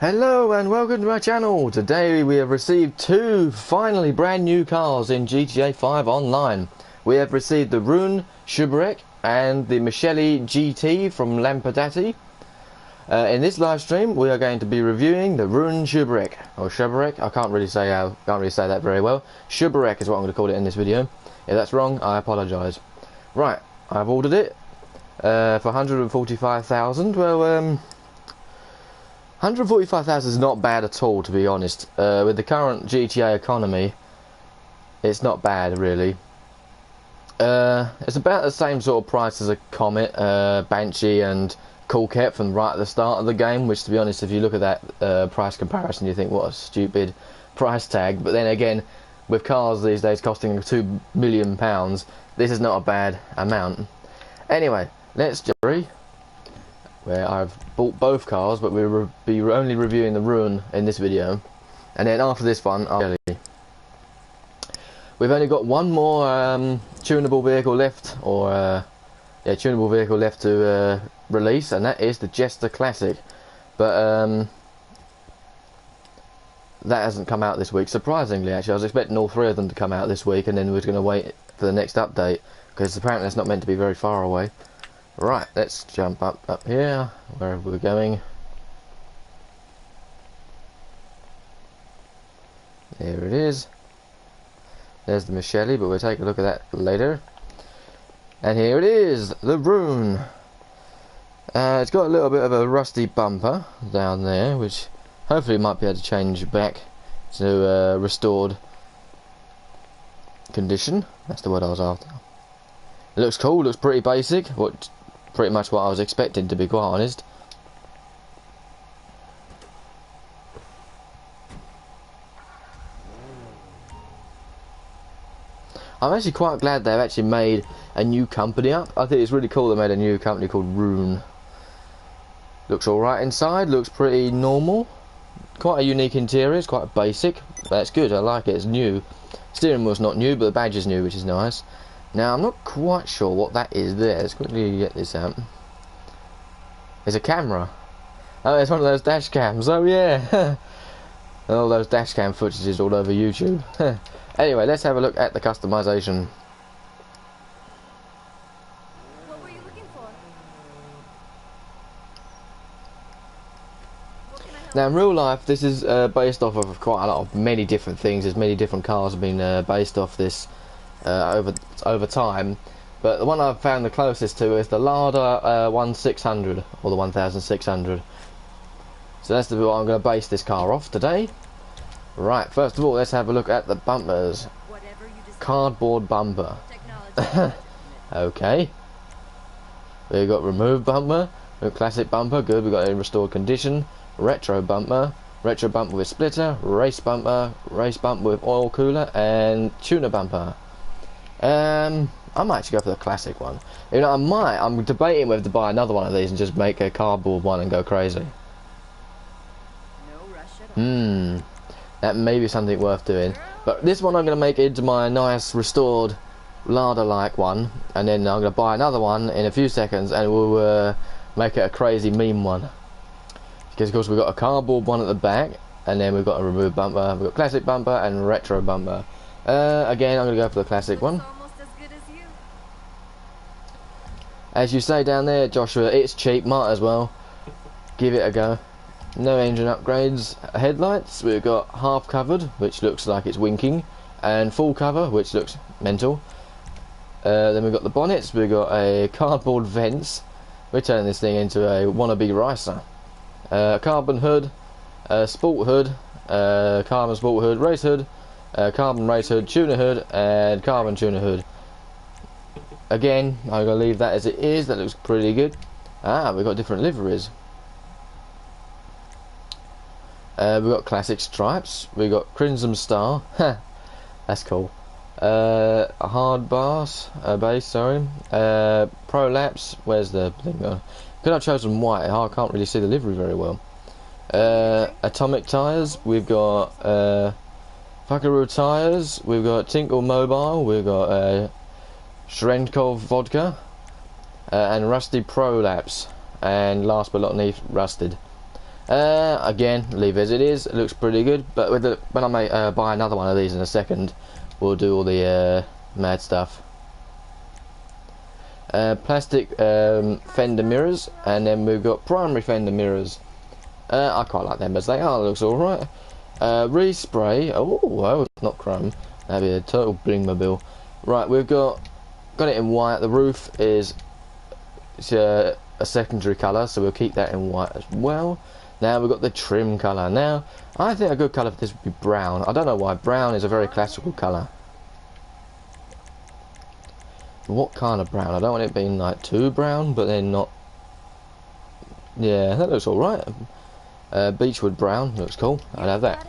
Hello and welcome to my channel. Today we have received two finally brand new cars in GTA 5 Online. We have received the Rune Cheburek and the Michele GT from Lampadati. In this live stream we are going to be reviewing the Rune Cheburek, or Cheburek. I can't really say that very well. Cheburek is what I'm going to call it in this video. If that's wrong, I apologise. Right, I've ordered it for 145,000. Well, 145,000 is not bad at all, to be honest. With the current GTA economy, it's not bad, really. It's about the same sort of price as a Comet, Banshee and Coolcat from right at the start of the game, which, to be honest, if you look at that price comparison, you think, what a stupid price tag. But then again, with cars these days costing £2 million, this is not a bad amount. Anyway, let's just where I've bought both cars, but we'll be only reviewing the Rune in this video, and then after this one, we've only got one more tunable vehicle left, or tunable vehicle left to release, and that is the Jester Classic. But that hasn't come out this week, surprisingly. Actually, I was expecting all three of them to come out this week, and then we was going to wait for the next update, because apparently it's not meant to be very far away. Right, let's jump up here, wherever we're going. There it is. There's the Michele, but we'll take a look at that later. And here it is, the Rune. It's got a little bit of a rusty bumper down there, which hopefully might be able to change back to restored condition. That's the word I was after. It looks cool, looks pretty basic. Pretty much what I was expecting, to be quite honest. I'm actually quite glad they've actually made a new company up. I think it's really cool they made a new company called Rune. Looks alright inside, looks pretty normal. Quite a unique interior, it's quite basic. That's good, I like it, it's new. Steering wheel's not new, but the badge is new, which is nice. Now, I'm not quite sure what that is there. Let's quickly get this out. There's a camera. Oh, it's one of those dash cams. Oh, yeah. All those dash cam footages all over YouTube. Anyway, let's have a look at the customization. What were you looking for? Now, in real life, this is based off of quite a lot of many different things. There's many different cars have been based off this. Over time, but the one I've found the closest to is the Lada 1600, or the 1600. So that's the what I'm going to base this car off today. Right, first of all, let's have a look at the bumpers. Cardboard bumper. Okay. We've got remove bumper, classic bumper, good. We've got it in restored condition. Retro bumper with splitter, race bumper with oil cooler, and tuner bumper. I might actually go for the classic one. You know, I'm debating whether to buy another one of these and just make a cardboard one and go crazy. No rush at all. That may be something worth doing. But this one I'm going to make into my nice restored Lada-like one, and then I'm going to buy another one in a few seconds, and we'll make it a crazy meme one. Because of course we've got a cardboard one at the back, and then we've got a remove bumper, we've got classic bumper and retro bumper. Again, I'm going to go for the classic one. Almost as good as you. As you say down there, Joshua, it's cheap, might as well give it a go. No engine upgrades. Headlights, we've got half covered, which looks like it's winking, and full cover, which looks mental. Then we've got the bonnets, we've got a cardboard vents. We're turning this thing into a wannabe racer. Carbon hood, sport hood, carbon sport hood, race hood, carbon race hood, tuner hood, and carbon tuner hood. Again, I'm going to leave that as it is. That looks pretty good. We've got different liveries. We've got classic stripes. We've got crimson star. That's cool. A hard base, sorry. Prolapse. Where's the thing going? Could have chosen white. I can't really see the livery very well. Atomic tyres. We've got Fuckaroo tyres. We've got Tinkle Mobile. We've got Shrenkov vodka, and Rusty Prolapse, and last but not least, Rusted. Again, leave as it is. It looks pretty good, but with the, when I buy another one of these in a second, we'll do all the mad stuff. Plastic fender mirrors, and then we've got primary fender mirrors. I quite like them as they are. Looks all right. Respray. Oh, well, not chrome. That'd be a total bling-mobile. Right, we've got it in white. The roof is a secondary colour, so we'll keep that in white as well. Now we've got the trim colour. Now, I think a good colour for this would be brown. I don't know why. Brown is a very classical colour. What kind of brown? I don't want it being like too brown, but then not. Yeah, that looks alright. Beechwood brown looks cool. I'd have that.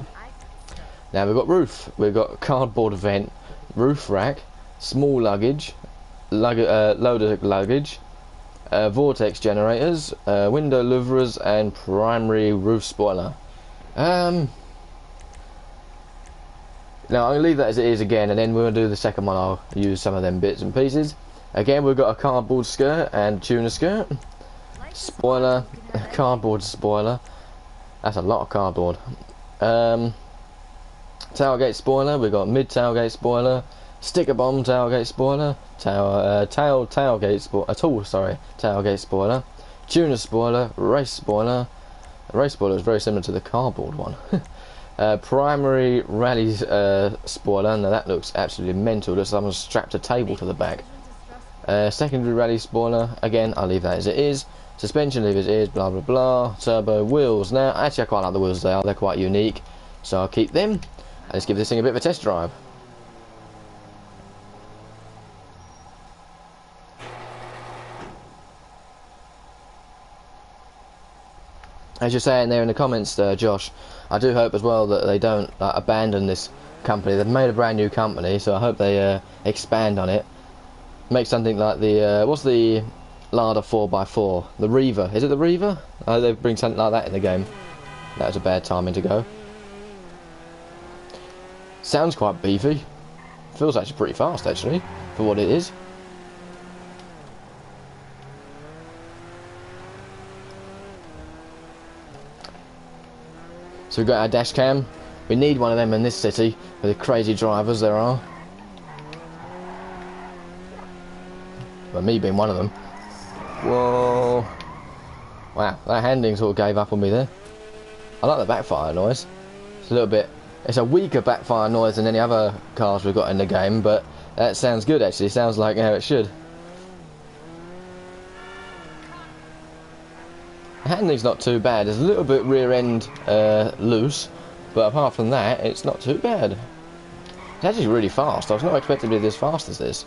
Now we've got roof. We've got cardboard vent, roof rack, small luggage, loaded luggage, vortex generators, window louvers, and primary roof spoiler. Now I'm going to leave that as it is again, and then we're going to do the second one. I'll use some of them bits and pieces. Again, we've got a cardboard skirt and tuner skirt. Spoiler, cardboard spoiler. That's a lot of cardboard. Tailgate spoiler. We've got mid tailgate spoiler, sticker bomb tailgate spoiler, tailgate spoiler, tuner spoiler, race spoiler. The race spoiler is very similar to the cardboard one. Primary rally spoiler. Now that looks absolutely mental. Looks like someone strapped a table to the back. Secondary rally spoiler. Again, I'll leave that as it is. Suspension, leave as it is. Blah blah blah. Turbo wheels. Now, actually, I quite like the wheels. They're quite unique, so I'll keep them. And let's give this thing a bit of a test drive. As you're saying there in the comments, Josh, I do hope as well that they don't abandon this company. They've made a brand new company, so I hope they expand on it. Make something like the what's the Lada 4x4? The Reaver. Is it the Reaver? They bring something like that in the game. That was a bad timing to go. Sounds quite beefy. Feels actually pretty fast actually for what it is. So we've got our dash cam. We need one of them in this city with the crazy drivers there are. Well, me being one of them. Whoa. Wow, that handling sort of gave up on me there. I like the backfire noise. It's a little bit... It's a weaker backfire noise than any other cars we've got in the game, but that sounds good actually. Sounds like how it should. The handling's not too bad. There's a little bit rear end loose, but apart from that, it's not too bad. It's actually really fast. I was not expecting to be this fast as this.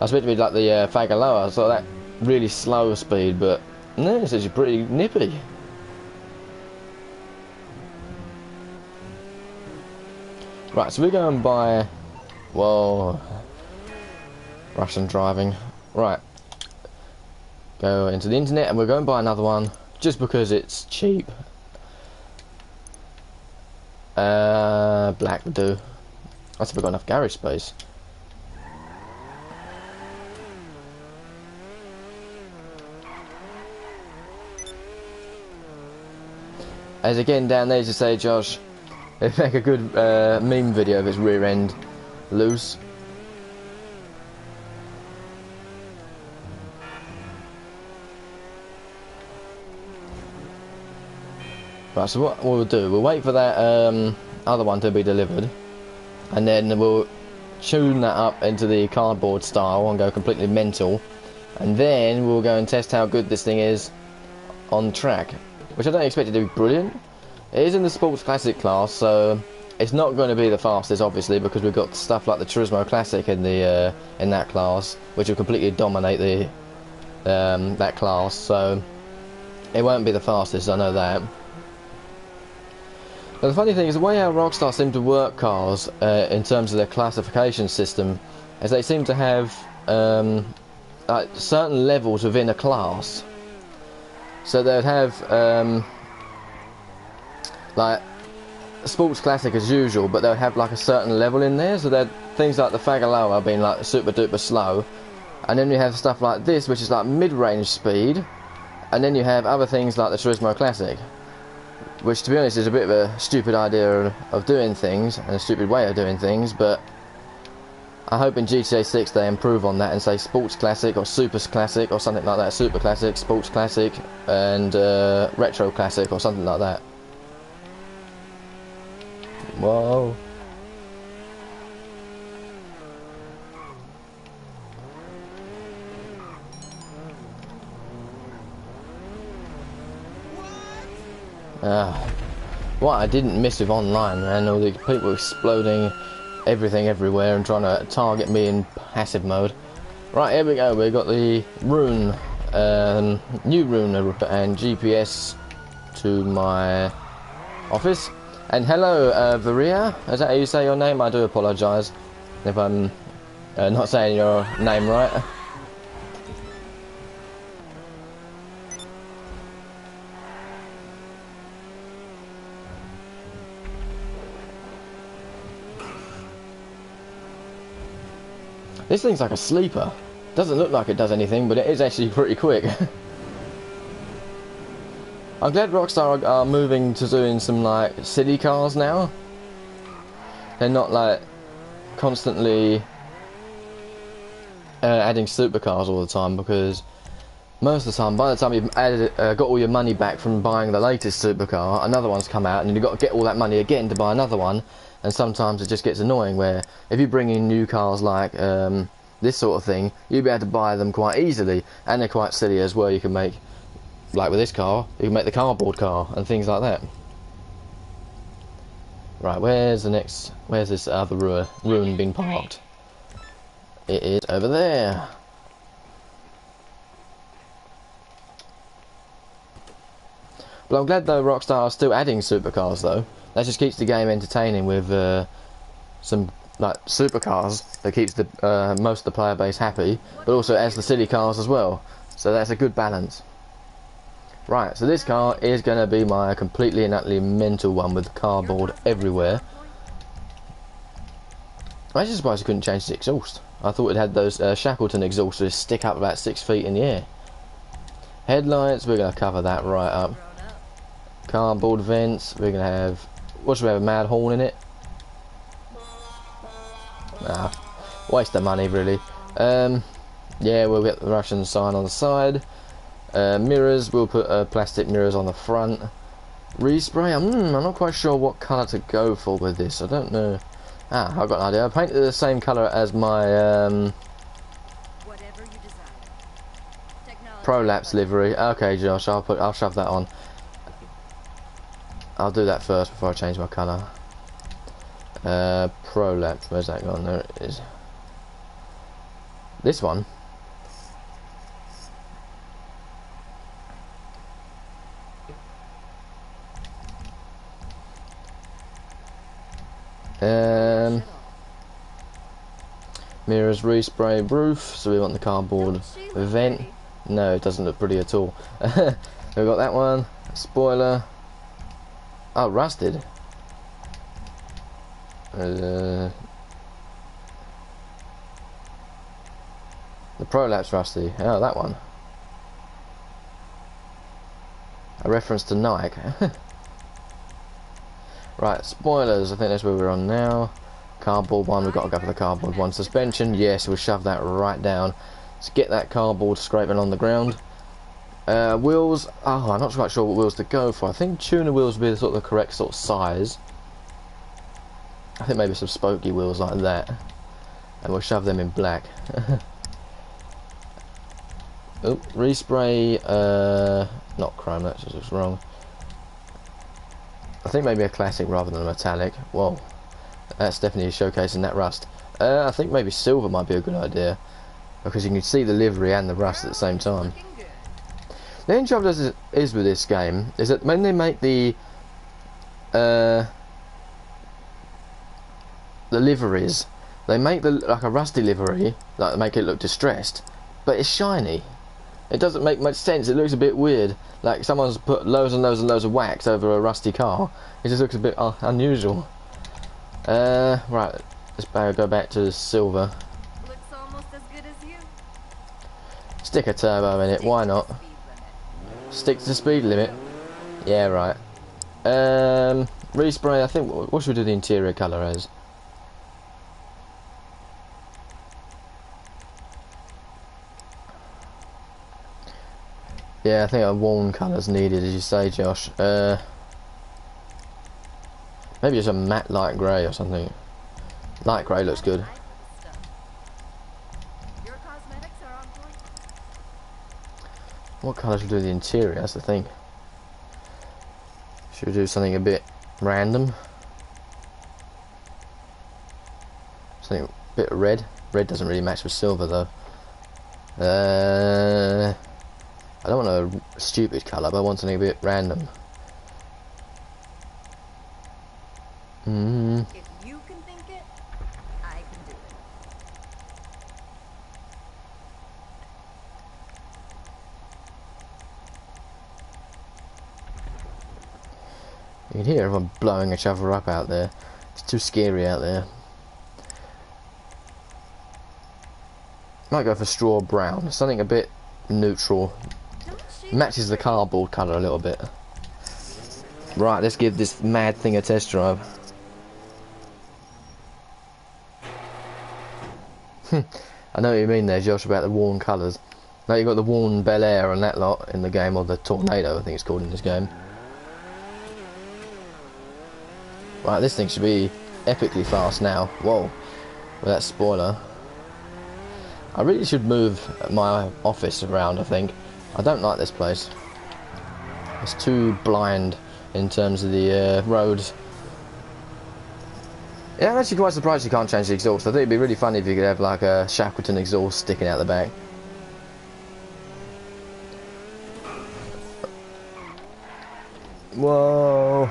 I was expecting to be like the Fagaloa. I thought that really slow speed, but no, it's actually pretty nippy. Right, so we're going by... Whoa. Russian driving. Right. Go into the internet and we're going to buy another one just because it's cheap. Black would do. I think we've got enough garage space. As again down there to say, Josh, they make a good meme video of its rear end loose. Right, so what we'll do, we'll wait for that other one to be delivered, and then we'll tune that up into the cardboard style and go completely mental, and then we'll go and test how good this thing is on track, which I don't expect it to be brilliant. It is in the Sports Classic class, so it's not going to be the fastest, obviously, because we've got stuff like the Turismo Classic in the in that class, which will completely dominate the that class. So it won't be the fastest, I know that. But the funny thing is, the way how Rockstar seem to work cars in terms of their classification system is they seem to have like certain levels within a class. So they'd have like Sports Classic as usual, but they'll have like a certain level in there. So they're things like the Fagaloa being like super duper slow, and then you have stuff like this which is like mid-range speed, and then you have other things like the Turismo Classic. which to be honest is a bit of a stupid idea of doing things and a stupid way of doing things, but I hope in GTA 6 they improve on that and say Sports Classic or Super Classic or something like that. Super Classic, Sports Classic, and Retro Classic or something like that. Whoa. What I didn't miss with online, man, all the people exploding everything everywhere and trying to target me in passive mode. Right, here we go, we got the Rune, new Rune and GPS to my office. And hello, Varia, is that how you say your name? I do apologise if I'm not saying your name right. This thing's like a sleeper. Doesn't look like it does anything, but it is actually pretty quick. I'm glad Rockstar are moving to doing some like city cars now. They're not like constantly adding supercars all the time, because most of the time, by the time you've added, got all your money back from buying the latest supercar, another one's come out and you've got to get all that money again to buy another one. And sometimes it just gets annoying where if you bring in new cars like this sort of thing, you'll be able to buy them quite easily, and they're quite silly as well. You can make, like with this car, you can make the cardboard car and things like that. Right, where's this other Rune being parked? It is over there. But I'm glad though Rockstar are still adding supercars though. That just keeps the game entertaining with some like supercars. That keeps the most of the player base happy, but also adds the city cars as well. So that's a good balance. Right, so this car is going to be my completely and utterly mental one with cardboard everywhere. I was just surprised I couldn't change the exhaust. I thought it had those Shackleton exhausts that stick up about 6 feet in the air. Headlights, we're going to cover that right up. Cardboard vents, we're going to have... What should we have, a mad horn in it? Nah, waste of money really. Yeah, we'll get the Russian sign on the side. Mirrors, we'll put plastic mirrors on the front. Respray, I'm not quite sure what colour to go for with this, I don't know. I've got an idea. I painted it the same colour as my Whatever you desire. Prolapse livery. Okay, Josh, I'll shove that on. I'll do that first before I change my colour. Prolapse, where's that gone? There it is. This one. Mirrors, respray, roof. So we want the cardboard vent. No, it doesn't look pretty at all. We've got that one. Spoiler. Oh, rusted. The prolapse rusty. Oh, that one. A reference to Nike. Right, spoilers. I think that's where we're on now. Cardboard one. We've got to go for the cardboard one. Suspension. Yes, we'll shove that right down. Let's get that cardboard scraping on the ground. Wheels. Oh, I'm not quite sure what wheels to go for. I think tuner wheels would be the sort of the correct sort of size. I think maybe some spokey wheels like that, and we'll shove them in black. Oh, respray. Not chrome. That's just wrong. I think maybe a classic rather than a metallic. Whoa, that's definitely showcasing that rust. I think maybe silver might be a good idea, because you can see the livery and the rust at the same time. The only trouble is with this game is that when they make the liveries, they make like a rusty livery, like make it look distressed, but it's shiny. It doesn't make much sense. It looks a bit weird, like someone's put loads and loads and loads of wax over a rusty car. It just looks a bit unusual. Right, let's go back to silver. Looks almost as good as you. Stick a turbo in it, why not? Stick to the speed limit. Yeah, right. Respray, I think, what should we do the interior colour as? Yeah, I think a warm colour's needed, as you say, Josh. Maybe just a matte light grey or something. Light grey looks good. Your cosmetics are on point. What colour should we do the interior? That's the thing. Should we do something a bit random? Something a bit red. Red doesn't really match with silver though. I don't want a stupid colour, but I want something a bit random. If you can think it, I can do it. You can hear everyone blowing each other up out there. It's too scary out there. Might go for straw brown, something a bit neutral. Matches the cardboard colour a little bit. Right, let's give this mad thing a test drive. I know what you mean there, Josh, about the worn colours. Now you've got the worn Bel Air and that lot in the game, or the Tornado I think it's called in this game. Right, this thing should be epically fast now. Whoa, with that spoiler. I really should move my office around, I think. I don't like this place. It's too blind in terms of the roads. Yeah, I'm actually quite surprised you can't change the exhaust. I think it'd be really funny if you could have like a Shackleton exhaust sticking out the back. Whoa.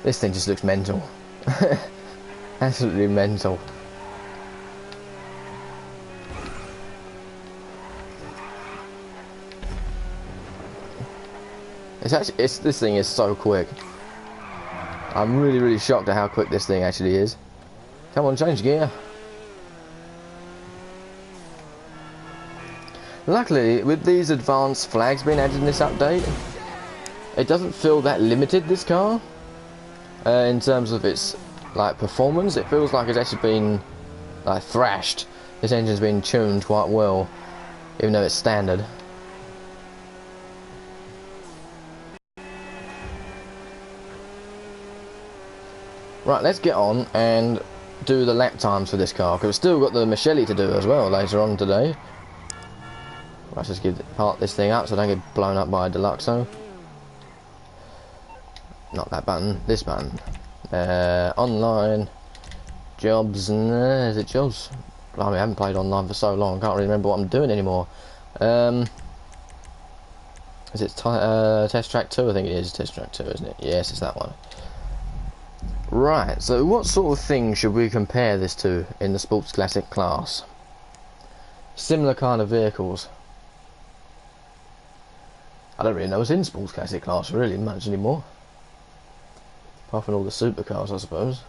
This thing just looks mental. Absolutely mental. This thing is so quick. I'm really shocked at how quick this thing actually is. Come on, change gear. Luckily, with these advanced flags being added in this update, it doesn't feel that limited, this car. In terms of its like performance, it feels like it's actually been like thrashed. This engine's been tuned quite well, even though it's standard. Right, let's get on and do the lap times for this car, because we've still got the Michele to do as well later on today. Right, let's just part this thing up so I don't get blown up by a Deluxo. Not that button, this button. Online jobs. Is it jobs? I haven't played online for so long, I can't really remember what I'm doing anymore. Is it Test Track 2? I think it is Test Track 2, isn't it? Yes, it's that one. Right, so what sort of thing should we compare this to in the Sports Classic class? Similar kind of vehicles. I don't really know what's in Sports Classic class really much anymore. Apart from all the supercars, I suppose.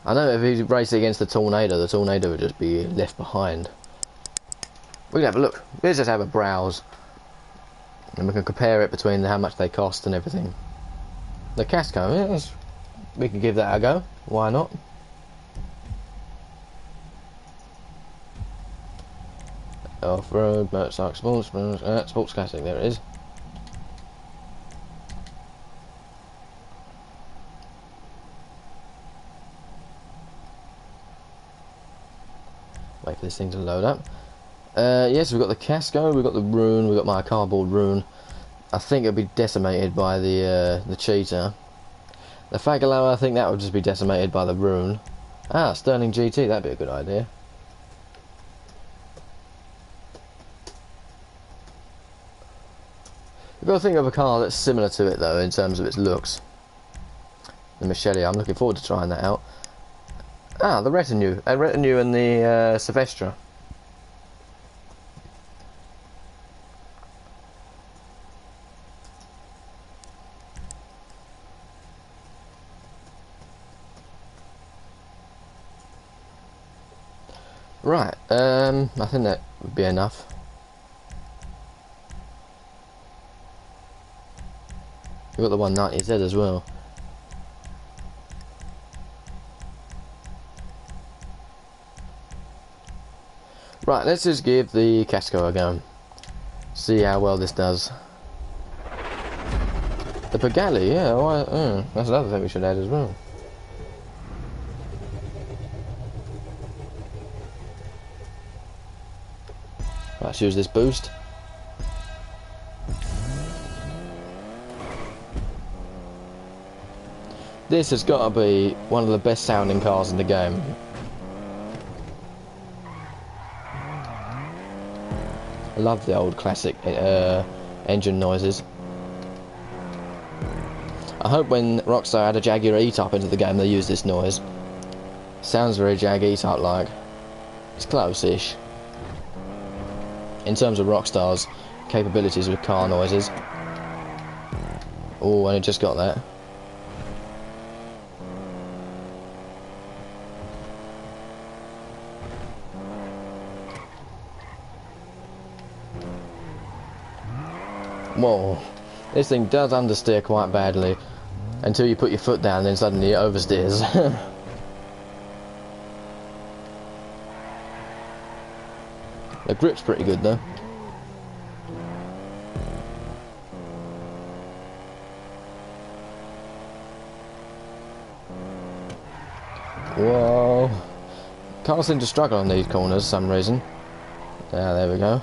I know if you race against the Tornado would just be left behind. We can have a look. Let's just have a browse. And we can compare it between how much they cost and everything. The Casco, yes, we can give that a go. Why not? Off-road, motorcycle, sports classic, there it is. Wait for this thing to load up. Yes, we've got the Casco, we've got the Rune, we've got my cardboard Rune. I think it'll be decimated by the Cheetah. The Fagalo, I think that would just be decimated by the Rune. Ah, Sterling GT, that'd be a good idea. We've got to think of a car that's similar to it though in terms of its looks. The Michele, I'm looking forward to trying that out. Ah, the Retinue. Retinue and the Silvestre. Right, I think that would be enough. We've got the 190Z as well. Right, let's just give the Casco a go. See how well this does. The Pagali, yeah, that's another thing we should add as well. Let's use this boost. This has got to be one of the best sounding cars in the game. I love the old classic engine noises. I hope when Rockstar add a Jaguar E-Type into the game they use this noise. Sounds very Jag E-Type like. It's close-ish. In terms of Rockstar's capabilities with car noises. Oh, I just got that. Whoa, this thing does understeer quite badly until you put your foot down, then suddenly it oversteers. The grip's pretty good though. Whoa, cars seem to struggle on these corners for some reason. Yeah, there we go.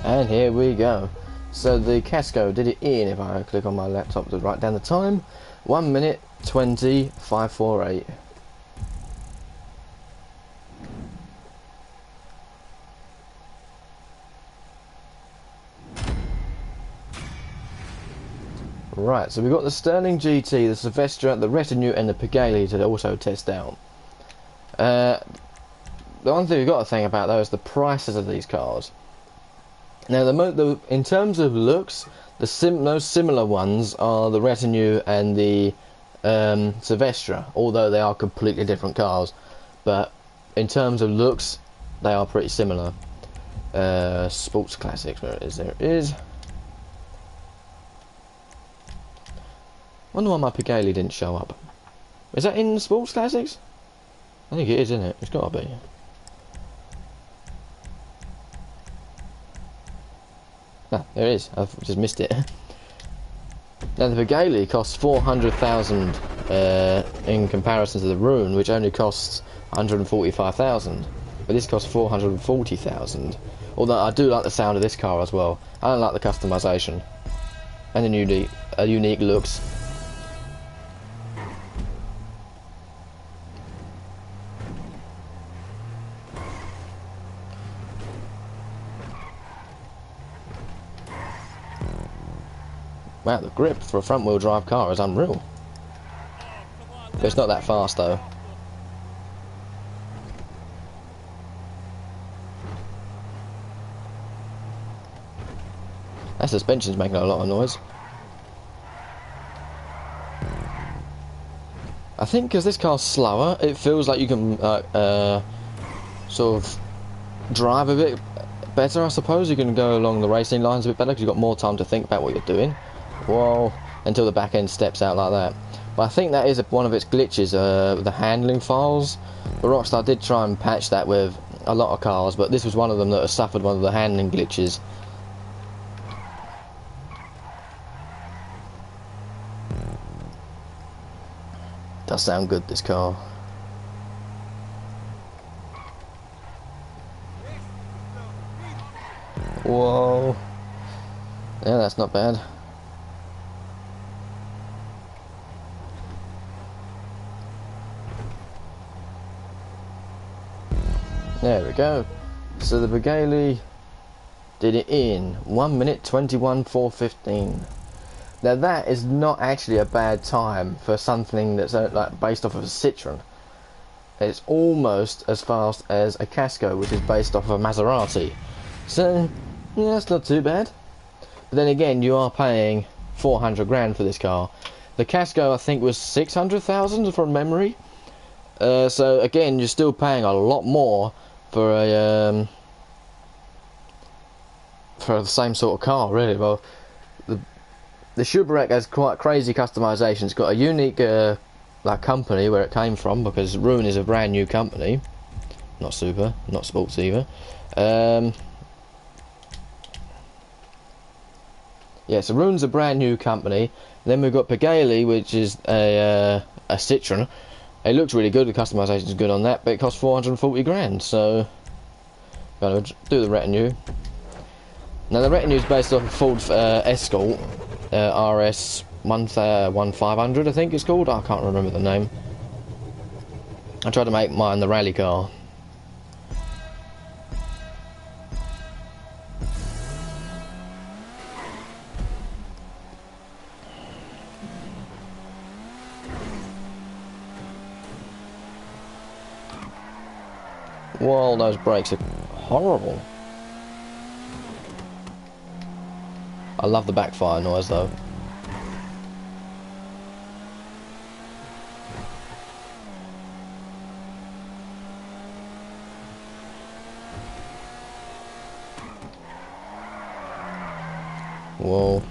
And here we go. So the Casco did it in, if I click on my laptop to write down the time, 1 minute 20.548. Right, so we've got the Sterling GT, the Silvestre, the Retinue and the Pagali to also test out. The one thing we've got to think about though is the prices of these cars. Now, in terms of looks, most similar ones are the Retinue and the Silvestre, although they are completely different cars. But in terms of looks, they are pretty similar. Sports Classics, where it is? There it is. Wonder why my Pagali didn't show up. Is that in Sports Classics? I think it is, isn't it? It's got to be. Ah, there it is. I've just missed it. Now the Pagali costs 400,000 in comparison to the Rune, which only costs 145,000. But this costs 440,000. Although I do like the sound of this car as well. I don't like the customization and the unique looks. Wow, the grip for a front-wheel drive car is unreal. But it's not that fast though. That suspension's making a lot of noise. I think because this car's slower, it feels like you can sort of drive a bit better, I suppose. You can go along the racing lines a bit better because you've got more time to think about what you're doing. Whoa, until the back end steps out like that. But I think that is one of its glitches, the handling files. The Rockstar did try and patch that with a lot of cars, but this was one of them that has suffered one of the handling glitches. Does sound good, this car. Whoa. Yeah, that's not bad. There we go. So the Pagali did it in 1 minute 21.415. Now that is not actually a bad time for something that's like based off of a Citroen. It's almost as fast as a Casco, which is based off of a Maserati. So yeah, that's not too bad. But then again, you are paying 400 grand for this car. The Casco I think was 600,000 from memory. So again, you're still paying a lot more for a for the same sort of car, really. Well, the Cheburek has quite crazy customization. It's got a unique like company where it came from, because Rune is a brand new company, not super, not sports either. Yeah, so Rune's a brand new company. Then we've got Pagani, which is a Citroen. It looks really good. The customization is good on that, but it costs 440 grand. So, gonna do the retinue. Now the retinue is based off a Ford Escort RS 1500, I think it's called. I can't remember the name. I tried to make mine the rally car. Whoa, those brakes are horrible. I love the backfire noise though. Whoa.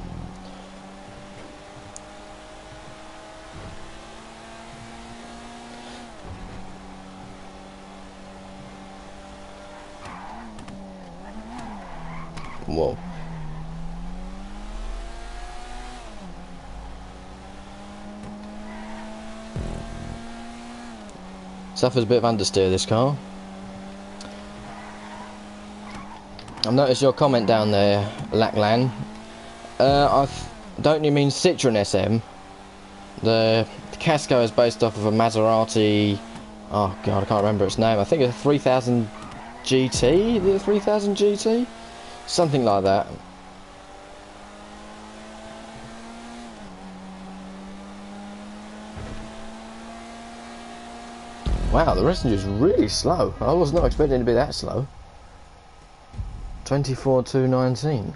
Whoa. Suffers a bit of understeer, this car. I've noticed your comment down there, Lackland. Don't you mean Citroen SM? The Casco is based off of a Maserati. Oh god, I can't remember its name. I think it's a 3000 GT. The 3000 GT, something like that. Wow, the rest is really slow. I was not expecting it to be that slow. 24,219.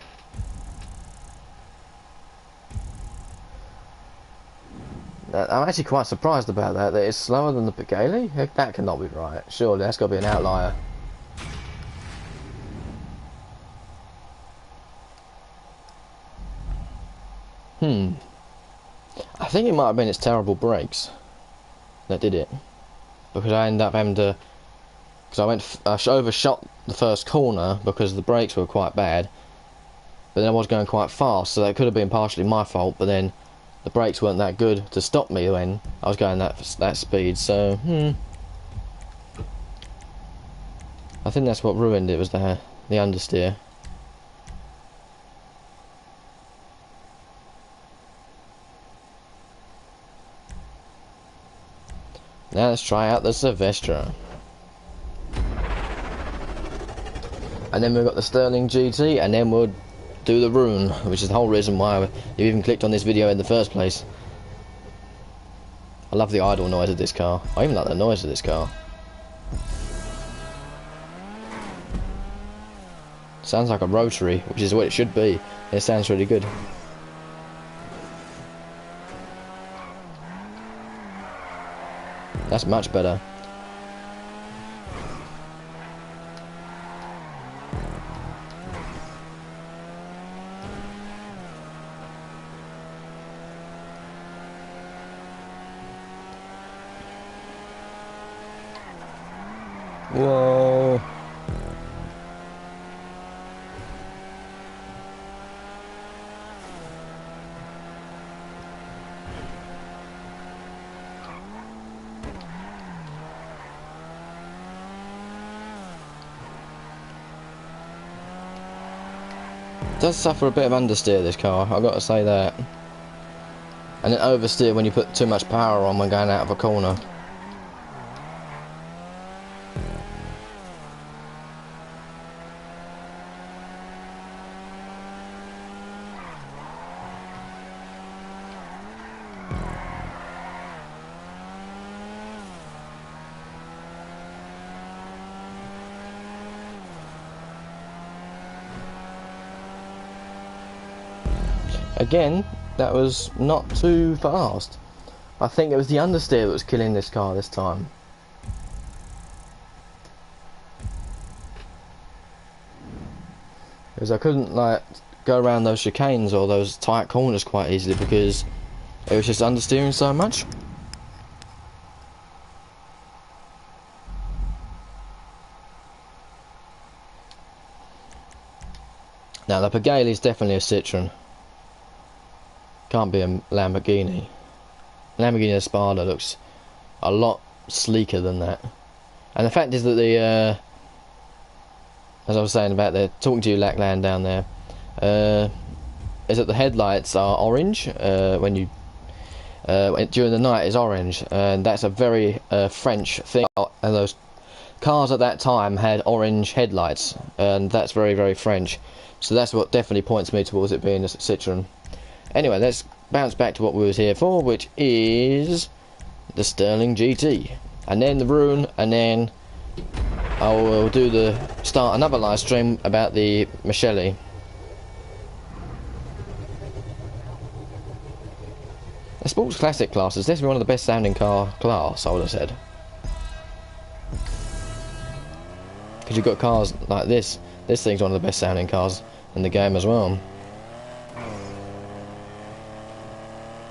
I'm actually quite surprised about that. That it's slower than the Pagani. Heck, that cannot be right. Surely that's got to be an outlier. I think it might have been its terrible brakes that did it, because I ended up having to. Because I overshot the first corner because the brakes were quite bad, but then I was going quite fast, so that could have been partially my fault. But then the brakes weren't that good to stop me when I was going that speed. So I think that's what ruined it, was the understeer. Now let's try out the Silvestre. And then we've got the Sterling GT, and then we'll do the Rune, which is the whole reason why you even clicked on this video in the first place. I love the idle noise of this car. I even like the noise of this car. Sounds like a rotary, which is what it should be. It sounds really good. That's much better. Whoa. Does suffer a bit of understeer, this car, I've got to say that. And then oversteer when you put too much power on when going out of a corner. Again, that was not too fast. I think it was the understeer that was killing this car this time. Because I couldn't like go around those chicanes or those tight corners quite easily because it was just understeering so much. Now the Pagani is definitely a Citroen. Can't be a Lamborghini. Lamborghini Espada looks a lot sleeker than that. And the fact is that the as I was saying about the talking to you Lackland down there, is that the headlights are orange when you during the night is orange, and that's a very French thing. And those cars at that time had orange headlights, and that's very, very French. So that's what definitely points me towards it being a Citroen. Anyway, let's bounce back to what we was here for, which is the Sterling GT, and then the Rune, and then I will do start another live stream about the Michele. The sports classic class is definitely one of the best sounding car class, I would have said. Because you've got cars like this. This thing's one of the best sounding cars in the game as well.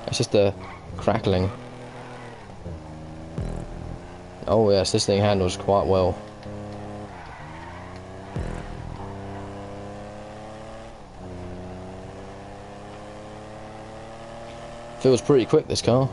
It's just the crackling. Oh yes, this thing handles quite well. Feels pretty quick, this car.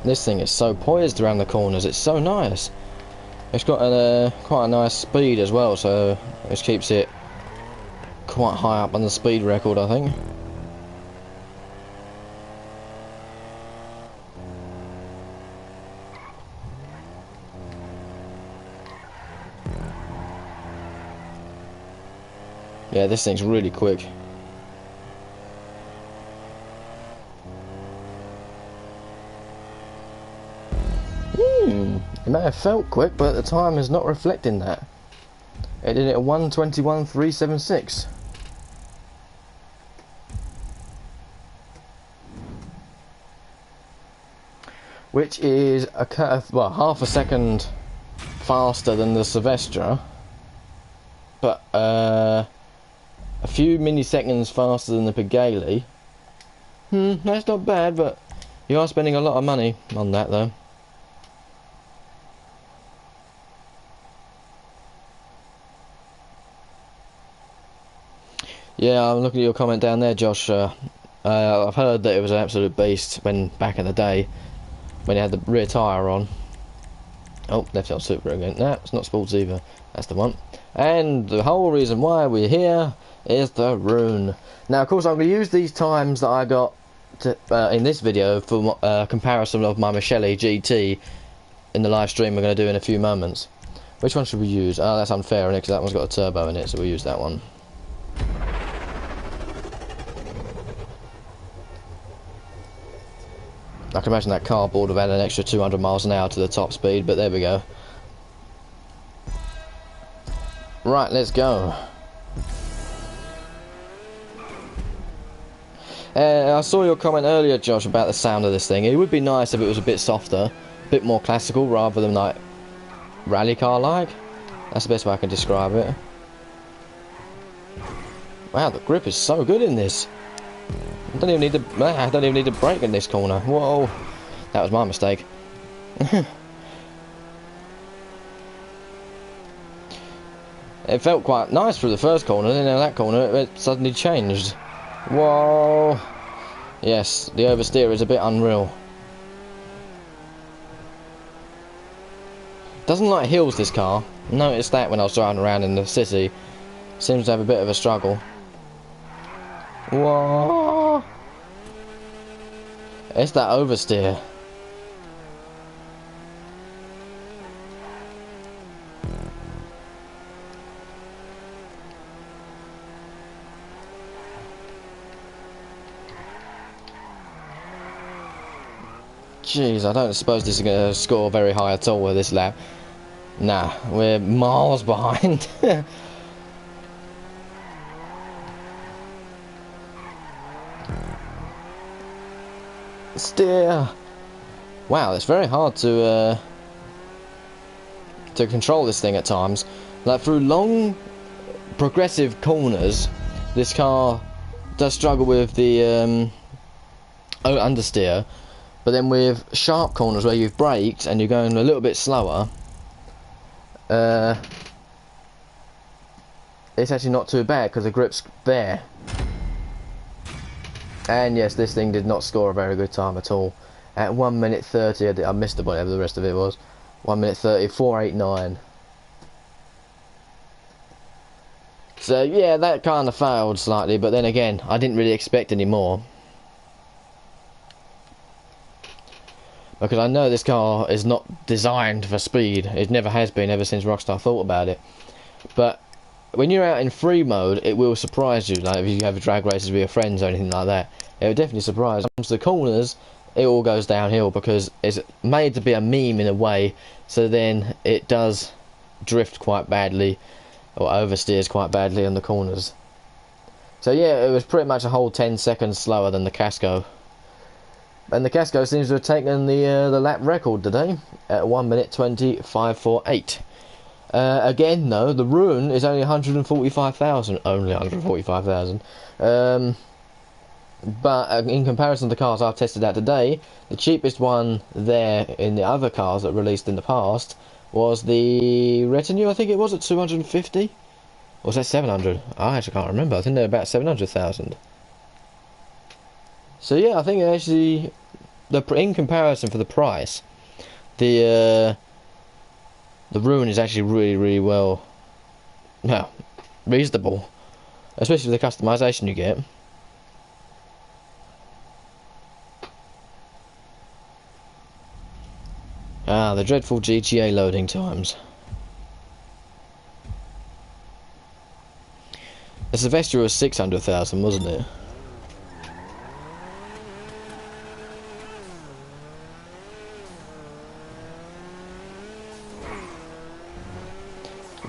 This thing is so poised around the corners, it's so nice. It's got quite a nice speed as well, so this keeps it quite high up on the speed record, I think. Yeah, this thing's really quick. It may have felt quick, but the time is not reflecting that. It did it at 1:21.376. Which is well, half a second faster than the Silvestre, but a few milliseconds faster than the Pagani. That's not bad, but you are spending a lot of money on that though. Yeah, I'm looking at your comment down there, Josh. I've heard that it was an absolute beast when back in the day, when it had the rear tyre on. Oh, left out super again. No, it's not sports either. That's the one. And the whole reason why we're here is the Rune. Now, of course, I'm going to use these times that I got to, in this video for comparison of my Michele GT in the live stream we're going to do in a few moments. Which one should we use? Oh, that's unfair, isn't it? Because that one's got a turbo in it, so we'll use that one. I can imagine that cardboard would have had an extra 200 miles an hour to the top speed, but there we go. Right, let's go. I saw your comment earlier, Josh, about the sound of this thing. It would be nice if it was a bit softer, a bit more classical, rather than like rally car-like. That's the best way I can describe it. Wow, the grip is so good in this. I don't even need to brake in this corner. Whoa, that was my mistake. It felt quite nice through the first corner, and then that corner it suddenly changed. Whoa. Yes, the oversteer is a bit unreal. Doesn't like hills, this car. Noticed that when I was driving around in the city. Seems to have a bit of a struggle. Whoa. It's that oversteer. Jeez, I don't suppose this is going to score very high at all with this lap. Nah, we're miles behind. Steer. Wow, it's very hard to control this thing at times. Like through long, progressive corners, this car does struggle with the understeer. But then with sharp corners where you've braked and you're going a little bit slower, it's actually not too bad because the grip's there. And yes, this thing did not score a very good time at all. At 1 minute 30, I missed it, whatever the rest of it was. 1 minute 30, 4:89. So yeah, that kind of failed slightly, but then again, I didn't really expect any more. Because I know this car is not designed for speed. It never has been ever since Rockstar thought about it. But when you're out in free mode, it will surprise you. Like if you have drag races with your friends or anything like that, it will definitely surprise you. When it comes to the corners, it all goes downhill because it's made to be a meme in a way. So then it does drift quite badly or oversteers quite badly on the corners. So yeah, it was pretty much a whole 10 seconds slower than the Casco. And the Casco seems to have taken the lap record today at 1 minute 20.548. Again, though, the Rune is only 145,000. Only 145,000. But in comparison to the cars I've tested out today, the cheapest one there in the other cars that released in the past was the Retinue. I think it was at 250. Or was that 700? I actually can't remember. I think they're about 700,000. So yeah, I think actually, in comparison for the price, the Rune is actually really well, reasonable, especially with the customization you get. Ah, the dreadful GTA loading times. The Sylvester was 600,000, wasn't it?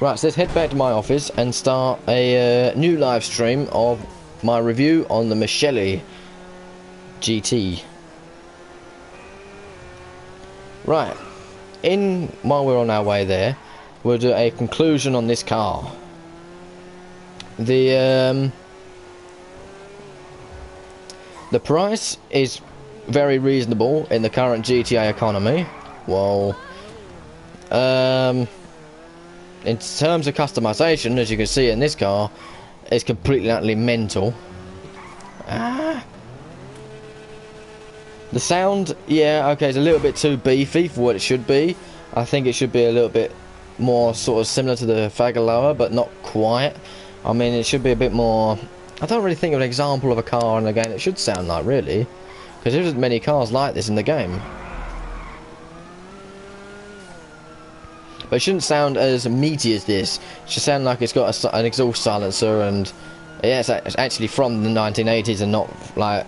Right, so let's head back to my office and start a new live stream of my review on the Michele GT. Right, while we're on our way there, we'll do a conclusion on this car. The price is very reasonable in the current GTA economy. Well, in terms of customization, as you can see in this car, it's completely utterly mental. The sound, yeah, okay, it's a little bit too beefy for what it should be. I think it should be a little bit more sort of similar to the Fagaloa, but not quite. I mean, it should be a bit more... I don't really think of an example of a car in the game it should sound like, really. Because there isn't many cars like this in the game. But it shouldn't sound as meaty as this. It should sound like it's got an exhaust silencer, and yeah, it's actually from the 1980s and not like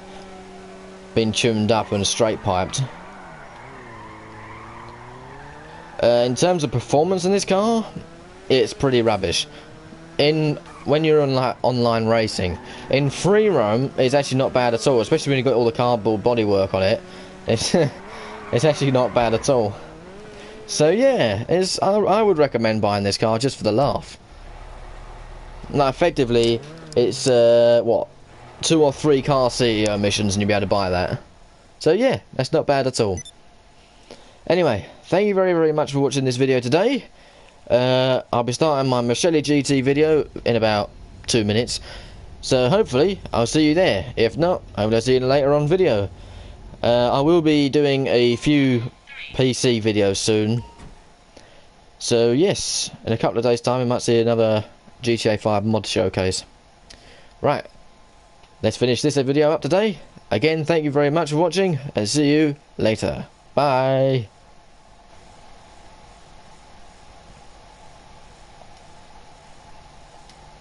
been tuned up and straight piped. In terms of performance in this car, it's pretty rubbish. When you're on like online racing, in free roam, it's actually not bad at all. Especially when you've got all the cardboard bodywork on it. It's actually not bad at all. So yeah, I would recommend buying this car just for the laugh. Now, effectively, it's what, 2 or 3 car CEO missions, and you'll be able to buy that. So yeah, that's not bad at all. Anyway, thank you very much for watching this video today. I'll be starting my Michele GT video in about 2 minutes. So hopefully, I'll see you there. If not, I will see you in a later on video. I will be doing a few PC videos soon. So yes, in a couple of days' time we might see another GTA 5 mod showcase. Right, let's finish this video up today. Again, thank you very much for watching, and see you later. Bye.